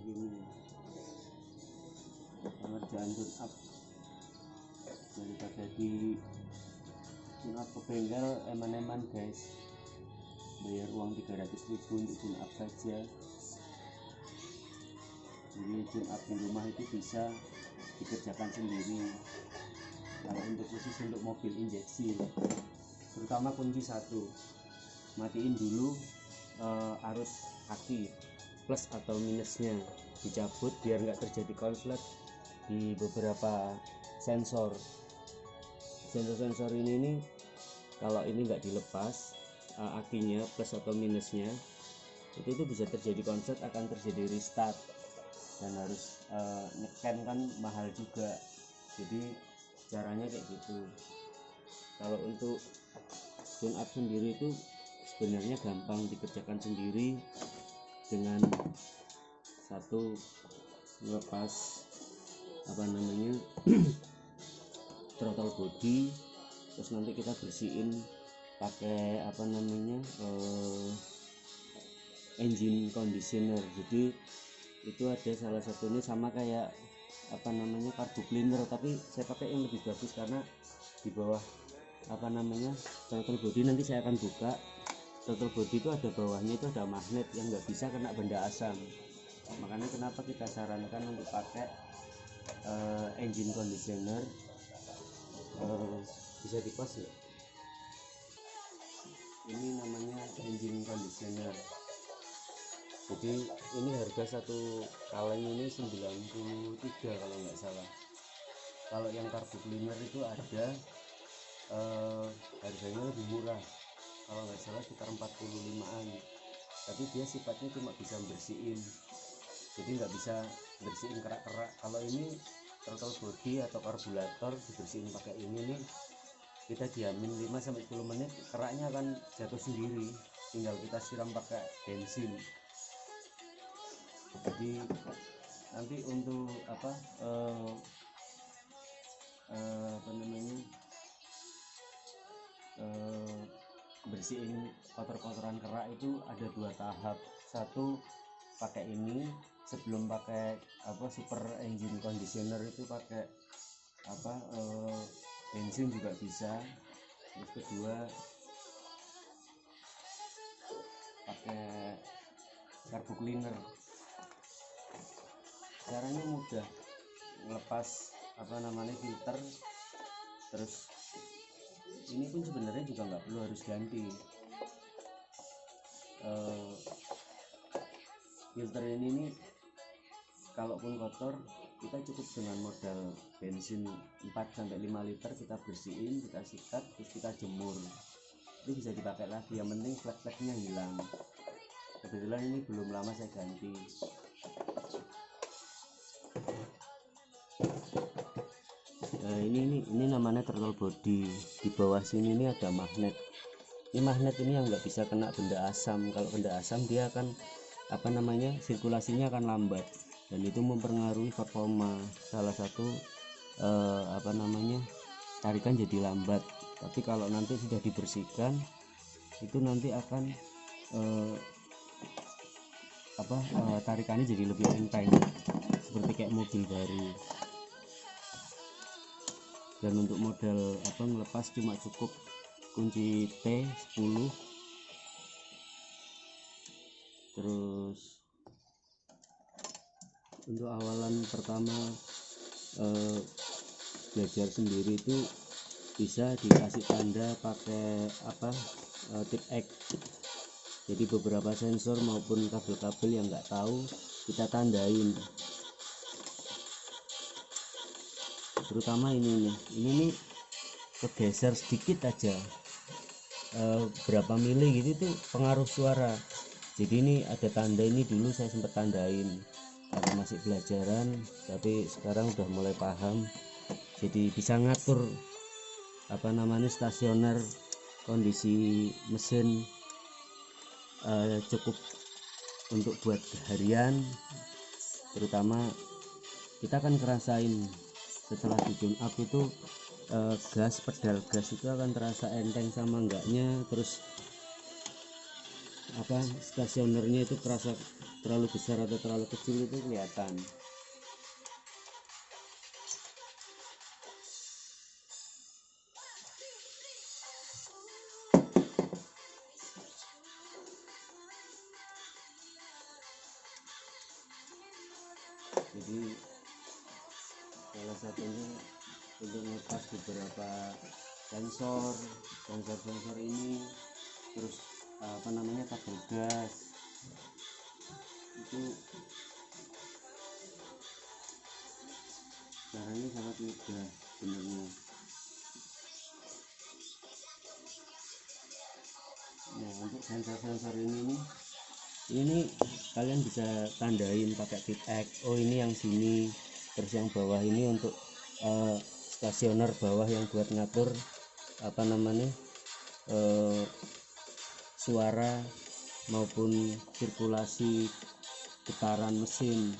ini pengerjaan tune up daripada di tune up ke bengkel eman-eman guys, bayar uang 300.000 untuk tune up saja. Jadi tune up di rumah itu bisa dikerjakan sendiri. Kalau untuk khusus untuk mobil injeksi, terutama kunci satu, matiin dulu arus aki plus atau minusnya, dicabut biar nggak terjadi konslet di beberapa sensor ini nih. Kalau ini nggak dilepas akinya plus atau minusnya, itu bisa terjadi konslet, akan terjadi restart dan harus nyeken kan mahal juga. Jadi caranya kayak gitu. Kalau untuk tune up sendiri itu sebenarnya gampang dikerjakan sendiri dengan satu melepas throttle body, terus nanti kita bersihin pakai engine conditioner. Jadi itu ada salah satunya sama kayak carbu cleaner, tapi saya pakai yang lebih bagus karena di bawah throttle body, nanti saya akan buka. Throttle body itu ada bawahnya, itu ada magnet yang nggak bisa kena benda asam. Makanya kenapa kita sarankan untuk pakai engine conditioner. Bisa dipas ya, ini namanya engine conditioner. Jadi ini harga satu kaleng ini 93 kalau nggak salah. Kalau yang carbu cleaner itu ada harganya lebih murah, kalau nggak salah sekitar 45-an, tapi dia sifatnya cuma bisa bersihin, jadi nggak bisa bersihin kerak-kerak. Kalau ini throttle body atau karburator dibersihin pakai ini nih, kita diamin 5-10 menit keraknya akan jatuh sendiri, tinggal kita siram pakai bensin. Jadi nanti untuk bersihin kotor-kotoran kerak itu ada 2 tahap. Satu pakai ini, sebelum pakai super engine conditioner itu pakai bensin juga bisa. Terus kedua pakai carbu cleaner. Caranya mudah, ngelepas filter. Terus ini pun sebenarnya juga nggak perlu harus ganti filter ini nih. Kalaupun kotor, kita cukup dengan modal bensin 4-5 liter, kita bersihin, kita sikat, terus kita jemur, itu bisa dipakai lagi. Yang penting flek-fleknya hilang. Kebetulan ini belum lama saya ganti. Nah, ini namanya throttle body. Di bawah sini ini ada magnet. Ini magnet ini yang nggak bisa kena benda asam. Kalau benda asam dia akan sirkulasinya akan lambat, dan itu mempengaruhi performa. Salah satu tarikan jadi lambat. Tapi kalau nanti sudah dibersihkan, itu nanti akan tarikannya jadi lebih enteng, seperti kayak mobil baru. Dan untuk modal ngelepas cuma cukup kunci T10. Terus untuk awalan pertama belajar sendiri itu bisa dikasih tanda pakai tip X. Jadi beberapa sensor maupun kabel-kabel yang nggak tahu kita tandain. Terutama ini nih kegeser sedikit aja berapa mili gitu tuh pengaruh suara. Jadi ini ada tanda, ini dulu saya sempat tandain karena masih belajaran, tapi sekarang udah mulai paham. Jadi bisa ngatur stasioner, kondisi mesin cukup untuk buat harian. Terutama kita akan ngerasain setelah di tune up itu pedal gas itu akan terasa enteng sama enggaknya. Terus stasionernya itu terlalu besar atau terlalu kecil itu kelihatan. Jadi salah satunya untuk melepas beberapa sensor ini, terus kabel gas itu caranya sangat mudah sebenarnya. Nah, untuk sensor ini kalian bisa tandain pakai tip X. Oh, ini yang sini, terus yang bawah ini untuk stasioner bawah yang buat ngatur suara maupun sirkulasi getaran mesin.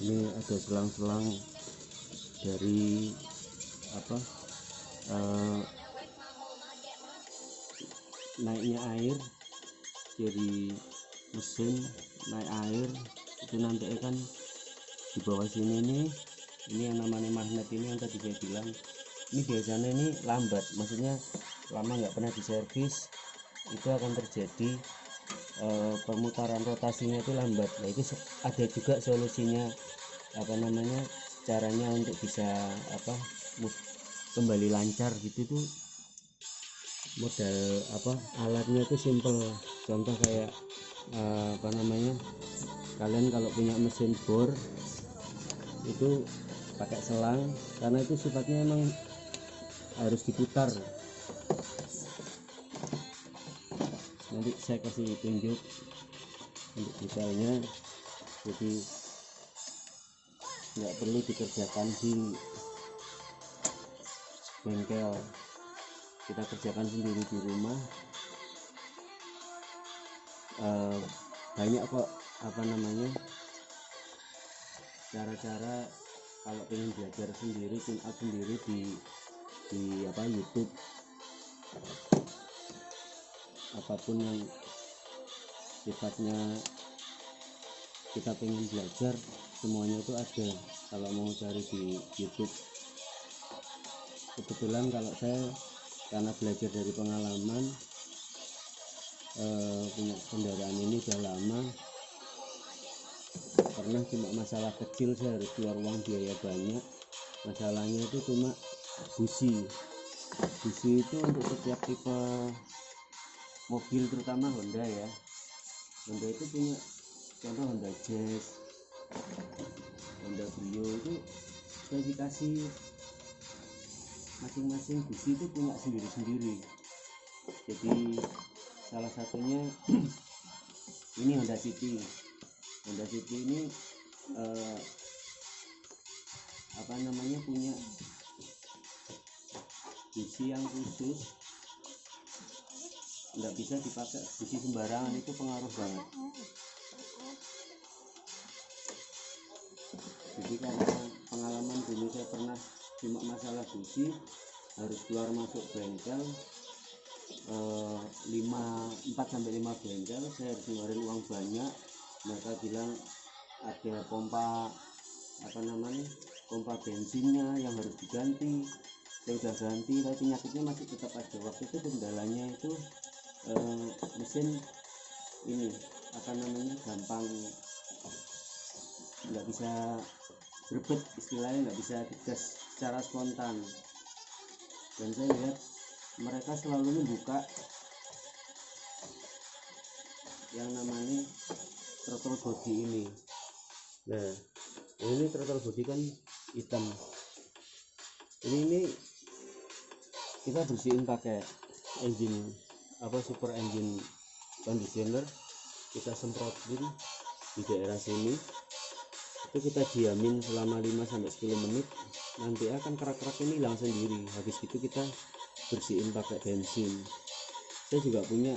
Ini ada selang-selang dari naiknya air, jadi mesin naik air itu nanti kan di bawah sini ini yang namanya magnet ini yang tadi saya bilang, ini biasanya ini lambat, maksudnya lama nggak pernah diservis, itu akan terjadi pemutaran rotasinya itu lambat. Nah, itu ada juga solusinya, caranya untuk bisa kembali lancar gitu tuh. Modal alatnya itu simple, contoh kayak kalian kalau punya mesin bor itu pakai selang, karena itu sifatnya emang harus diputar. Nanti saya kasih tunjuk untuk detailnya, jadi nggak perlu dikerjakan di bengkel, kita kerjakan sendiri di rumah. Banyak kok cara-cara kalau pengen belajar sendiri, tune out sendiri di YouTube. Apapun yang sifatnya kita pengen belajar, semuanya itu ada kalau mau cari di YouTube. Kebetulan kalau saya karena belajar dari pengalaman, punya kendaraan ini udah lama, pernah cuma masalah kecil saya harus keluar uang biaya banyak. Masalahnya itu cuma busi itu untuk setiap tipe mobil, terutama Honda ya. Honda itu punya contoh Honda Jazz, Honda Brio, itu spesifikasi masing-masing busi itu punya sendiri-sendiri. Jadi salah satunya ini Honda City ini punya busi yang khusus, nggak bisa dipakai busi sembarangan, itu pengaruh banget. Jadi karena pengalaman dulu saya pernah cuma masalah busi harus keluar masuk bengkel 4-5 bengkel, saya harus ngeluarin uang banyak. Mereka bilang ada pompa bensinnya yang harus diganti. Saya udah ganti, tapi penyakitnya masih tetap ada. Waktu itu kendalanya itu mesin ini gampang, nggak bisa berbet, istilahnya nggak bisa digas secara spontan. Dan saya lihat mereka selalu membuka yang namanya throttle body ini. Nah, Ini throttle body kan hitam. Ini kita bersihin pakai engine super engine conditioner, kita semprotin di daerah sini. Itu kita diamin selama 5-10 menit, nanti akan kerak-kerak ini hilang sendiri. Habis itu kita bersihin pakai bensin. Saya juga punya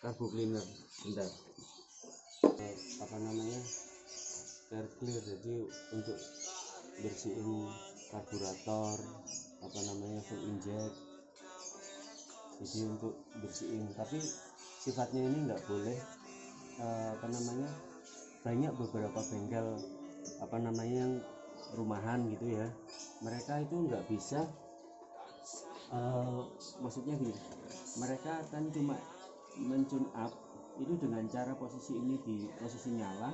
carbo cleaner, bentar, air clear, jadi untuk bersihin karburator, full inject, jadi untuk bersihin. Tapi sifatnya ini nggak boleh banyak beberapa bengkel yang rumahan gitu ya, mereka itu nggak bisa, maksudnya gini, mereka akan cuma men-tune up itu dengan cara posisi ini di posisi nyala,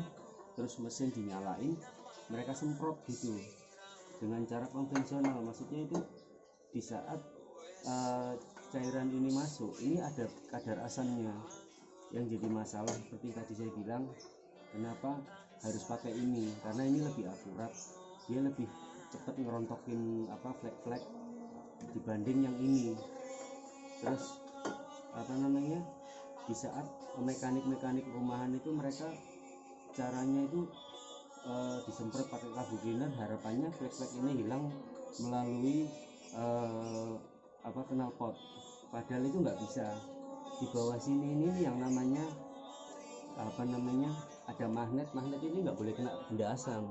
terus mesin dinyalain, mereka semprot gitu dengan cara konvensional. Maksudnya itu di saat cairan ini masuk, ini ada kadar asamnya yang jadi masalah. Seperti tadi saya bilang, kenapa harus pakai ini, karena ini lebih akurat, dia lebih cepat ngerontokin flek-flek dibanding yang ini. Terus di saat mekanik rumahan itu, mereka caranya itu disemprot pakai carbo cleaner, harapannya flek-flek ini hilang melalui knalpot, padahal itu nggak bisa. Di bawah sini ini yang namanya ada magnet ini nggak boleh kena benda asam.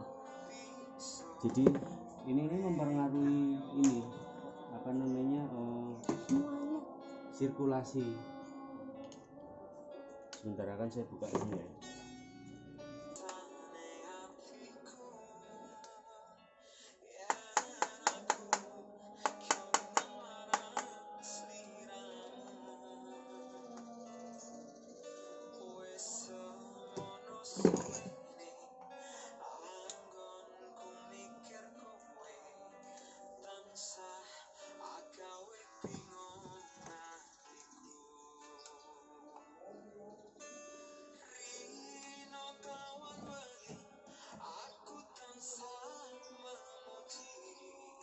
Jadi ini mempengaruhi ini sirkulasi. Sebentar akan saya buka ini ya.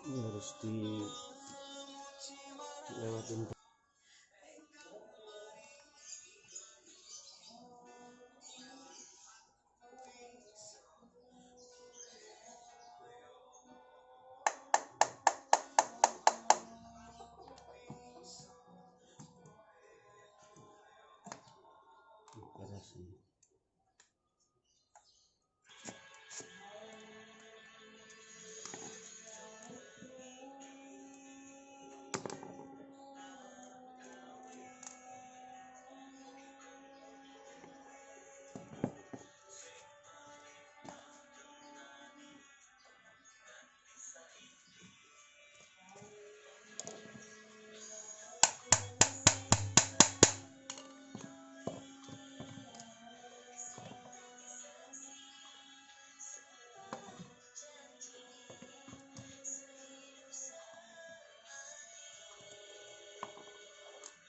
Ini harus dilewatin.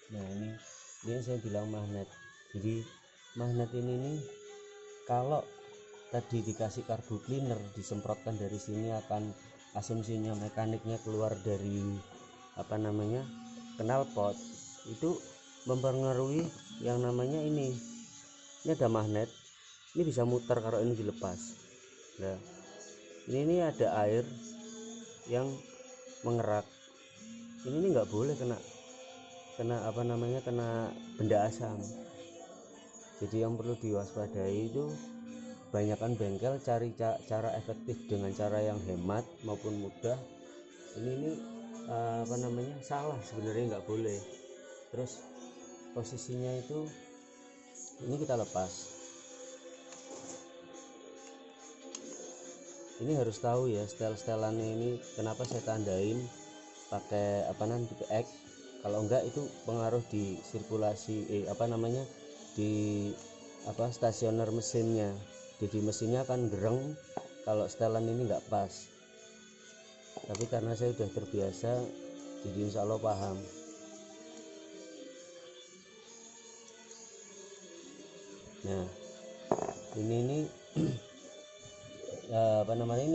Nah ini yang saya bilang magnet. Jadi magnet ini nih, kalau tadi dikasih carbo cleaner, disemprotkan dari sini, akan asumsinya mekaniknya keluar dari knalpot, itu mempengaruhi yang namanya ini ada magnet, ini bisa muter kalau ini dilepas. Nah ini ada air yang mengerak, ini nggak boleh kena benda asam. Jadi yang perlu diwaspadai itu, banyakkan bengkel cari cara efektif dengan cara yang hemat maupun mudah. Ini salah sebenarnya, nggak boleh. Terus posisinya itu ini kita lepas. Ini harus tahu ya, setelannya ini kenapa saya tandain pakai X. Kalau enggak itu pengaruh di sirkulasi di stasioner mesinnya. Jadi mesinnya akan gereng kalau setelan ini enggak pas. Tapi karena saya sudah terbiasa, jadi insya Allah paham. Nah ini apa namanya, ini